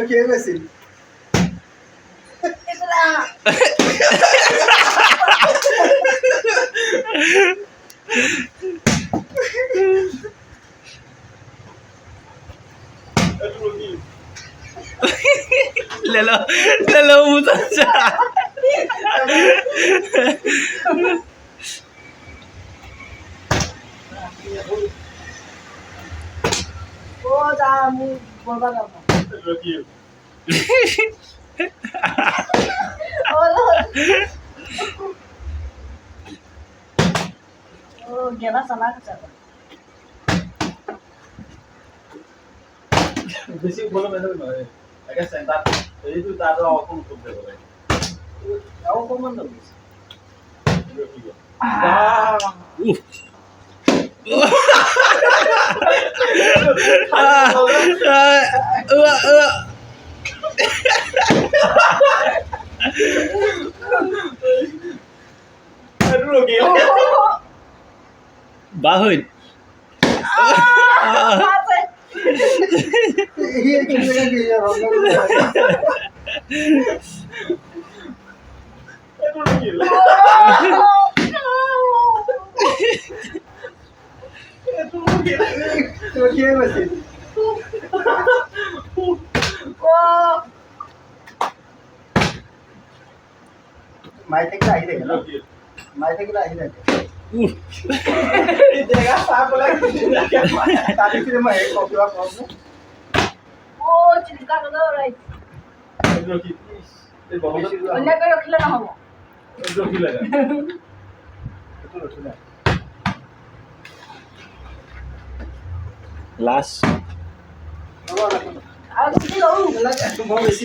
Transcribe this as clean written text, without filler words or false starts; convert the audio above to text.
কি কৈছিল ले लो मुझे ও যা আমি বলবা যাব ও গেলা চালা আছে বেশি বলে মেনে নয় আগে সেন্টার এই তো তার অকন করতে পারে আও কমান না বাহুন কি কৈছিল মাই থেকে আহি থাকে ন মাই থেকে আহি থাকে দেখা চাহ বলে তাতে কি মই কপিবা কম ও চিন্তা করো রাইট অন্য করে রাখলে না হবো রকি লাগা লাস্ট আর কিছু লও লাগে একটু বেশি